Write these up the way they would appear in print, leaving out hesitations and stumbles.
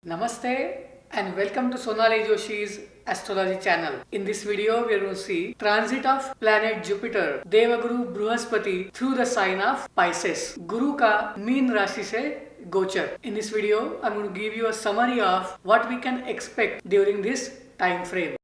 Namaste and welcome to Sonali Joshi's astrology channel. In this video, we are going to see transit of planet Jupiter, Devaguru Bruhaspati through the sign of Pisces. Guru ka mean राशि से गोचर. In this video, I'm going to give you a summary of what we can expect during this time frame.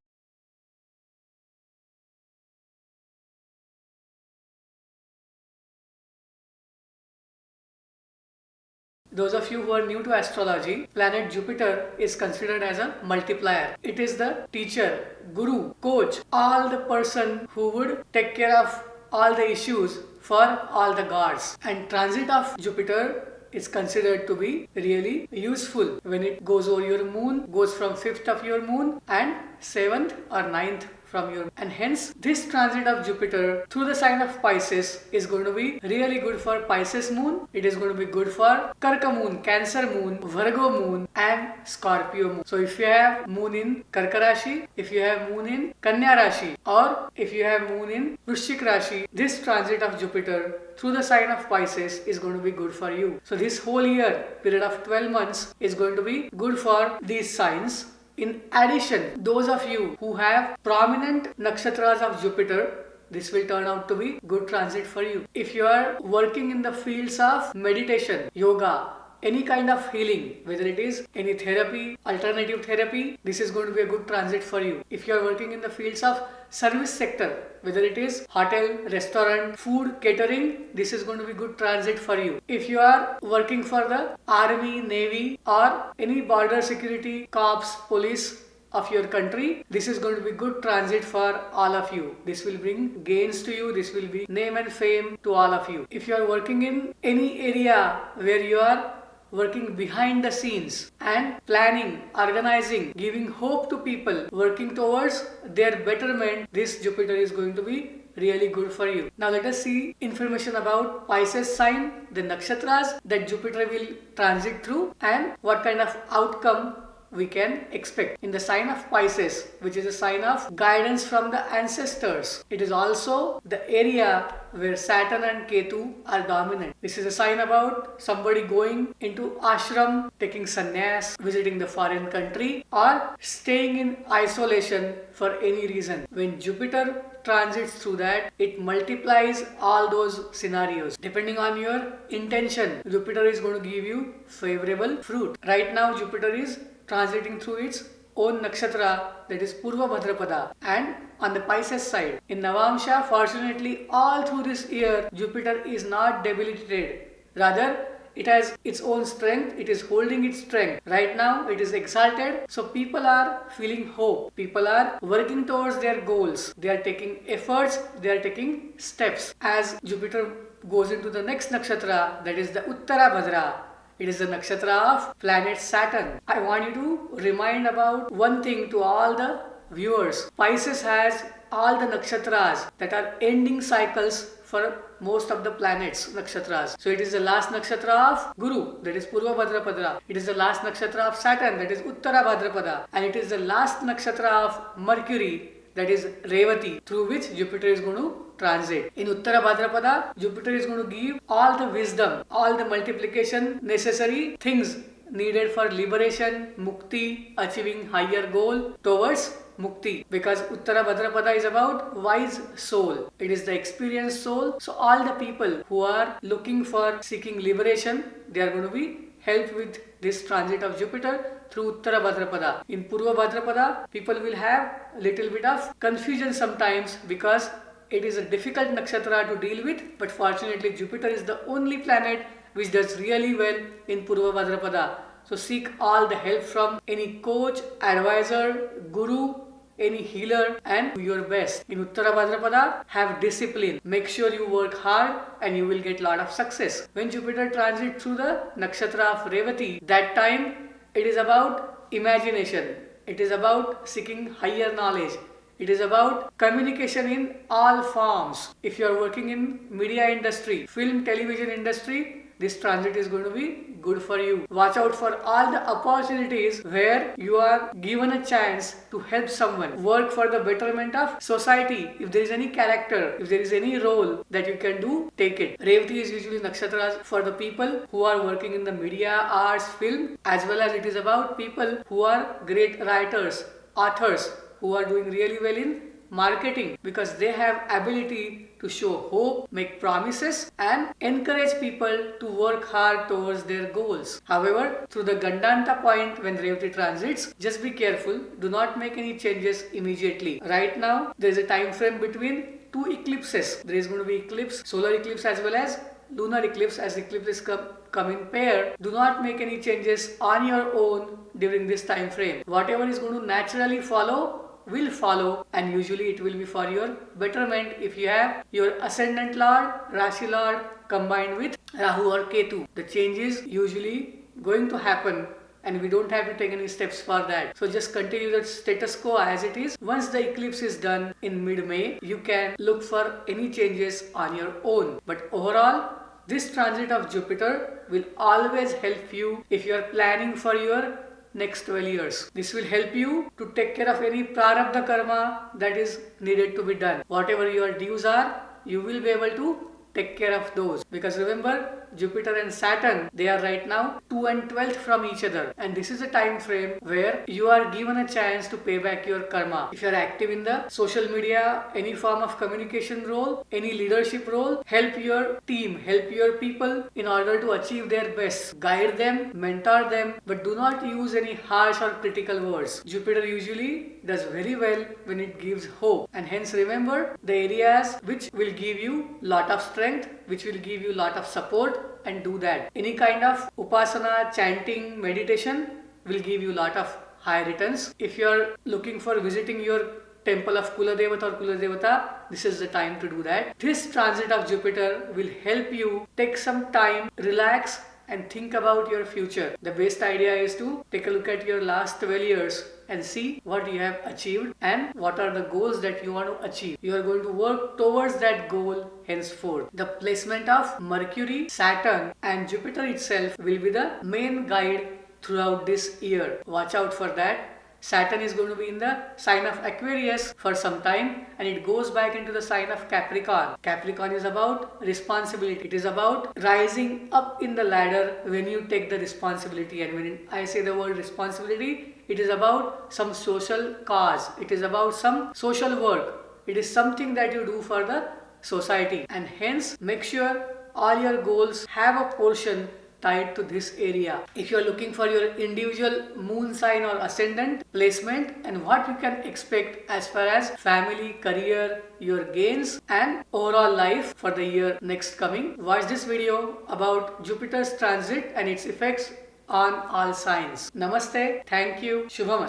Those of you who are new to astrology, planet Jupiter is considered as a multiplier. It is the teacher, guru, coach, all the person who would take care of all the issues for all the gods. And transit of Jupiter is considered to be really useful when it goes over your moon, goes from 5th of your moon and 7th or 9th from your, and hence this transit of Jupiter through the sign of Pisces is going to be really good for Pisces moon. It is going to be good for Karka moon, Cancer moon, Virgo moon and Scorpio moon. So if you have moon in Karka Rashi, if you have moon in Kanya Rashi, or if you have moon in Vrishchik Rashi, this transit of Jupiter through the sign of Pisces is going to be good for you. So this whole year, period of 12 months is going to be good for these signs. In addition, those of you who have prominent nakshatras of Jupiter, this will turn out to be good transit for you. If you are working in the fields of meditation, yoga, any kind of healing, whether it is any therapy, alternative therapy, this is going to be a good transit for you. If you are working in the fields of service sector, whether it is hotel, restaurant, food, catering, this is going to be good transit for you. If you are working for the army, navy or any border security, cops, police of your country, this is going to be good transit for all of you. This will bring gains to you. This will be name and fame to all of you. If you are working in any area where you are working behind the scenes and planning, organizing, giving hope to people, working towards their betterment, this Jupiter is going to be really good for you. Now let us see information about Pisces sign, the nakshatras that Jupiter will transit through and what kind of outcome we can expect. In the sign of Pisces, which is a sign of guidance from the ancestors, it is also the area where Saturn and Ketu are dominant. This is a sign about somebody going into ashram, taking sannyas, visiting the foreign country or staying in isolation for any reason. When Jupiter transits through that, it multiplies all those scenarios. Depending on your intention, Jupiter is going to give you favorable fruit. Right now, Jupiter is transiting through its own nakshatra, that is Purvabhadra, and on the Pisces side. In Navamsha, fortunately, all through this year, Jupiter is not debilitated. Rather, it has its own strength. It is holding its strength. Right now, it is exalted. So people are feeling hope. People are working towards their goals. They are taking efforts. They are taking steps. As Jupiter goes into the next nakshatra, that is the Uttara Bhadra, it is the nakshatra of planet Saturn. I want you to remind about one thing to all the viewers. Pisces has all the nakshatras that are ending cycles for most of the planets, nakshatras. So it is the last nakshatra of Guru, that is Purvabhadra. It is the last nakshatra of Saturn, that is Uttara Bhadra. And it is the last nakshatra of Mercury, that is Revati, through which Jupiter is going to transit. In Uttara Bhadrapada, Jupiter is going to give all the wisdom, all the multiplication necessary things needed for liberation, mukti, achieving higher goal towards mukti. Because Uttara Bhadrapada is about wise soul. It is the experienced soul. So all the people who are looking for seeking liberation, they are going to be helped with this transit of Jupiter through Uttara Bhadrapada. In Purva Bhadrapada, people will have a little bit of confusion sometimes because it is a difficult nakshatra to deal with, but fortunately Jupiter is the only planet which does really well in Purva Bhadrapada. So seek all the help from any coach, advisor, guru, any healer and do your best. In Uttara Bhadrapada, have discipline. Make sure you work hard and you will get lot of success. When Jupiter transits through the nakshatra of Revati, that time it is about imagination. It is about seeking higher knowledge. It is about communication in all forms. If you are working in media industry, film, television industry, this transit is going to be good for you. Watch out for all the opportunities where you are given a chance to help someone. Work for the betterment of society. If there is any character, if there is any role that you can do, take it. Revati is usually nakshatras for the people who are working in the media, arts, film, as well as it is about people who are great writers, authors, who are doing really well in marketing, because they have ability to show hope, make promises and encourage people to work hard towards their goals. However, through the Gandanta point when Revati transits, just be careful, do not make any changes immediately. Right now, there is a time frame between two eclipses. There is going to be eclipse, solar eclipse as well as lunar eclipse. As eclipses come in pair, do not make any changes on your own during this time frame. Whatever is going to naturally follow will follow, and usually it will be for your betterment if you have your ascendant lord, Rashi lord combined with Rahu or Ketu. The change is usually going to happen and we don't have to take any steps for that. So just continue the status quo as it is. Once the eclipse is done in mid-May, you can look for any changes on your own. But overall, this transit of Jupiter will always help you if you are planning for your next 12 years. This will help you to take care of any prarabdha karma that is needed to be done. Whatever your dues are, you will be able to take care of those, because remember, Jupiter and Saturn, they are right now 2 and 12th from each other, and this is a time frame where you are given a chance to pay back your karma. If you are active in the social media, any form of communication role, any leadership role, help your team, help your people in order to achieve their best. Guide them, mentor them, but do not use any harsh or critical words. Jupiter usually does very well when it gives hope, and hence remember the areas which will give you lot of strength, which will give you lot of support, and do that. Any kind of upasana, chanting, meditation will give you lot of high returns. If you are looking for visiting your temple of Kuladevata or Kuladevata, this is the time to do that. This transit of Jupiter will help you take some time, relax and think about your future. The best idea is to take a look at your last 12 years and see what you have achieved and what are the goals that you want to achieve. You are going to work towards that goal henceforth. The placement of Mercury, Saturn and Jupiter itself will be the main guide throughout this year. Watch out for that. Saturn is going to be in the sign of Aquarius for some time and it goes back into the sign of Capricorn. Capricorn is about responsibility. It is about rising up in the ladder when you take the responsibility. And when I say the word responsibility, it is about some social cause. It is about some social work. It is something that you do for the society. And hence, make sure all your goals have a portion tied to this area. If you are looking for your individual moon sign or ascendant placement and what you can expect as far as family, career, your gains and overall life for the year next coming, watch this video about Jupiter's transit and its effects on all signs. Namaste. Thank you. Shubhamastu.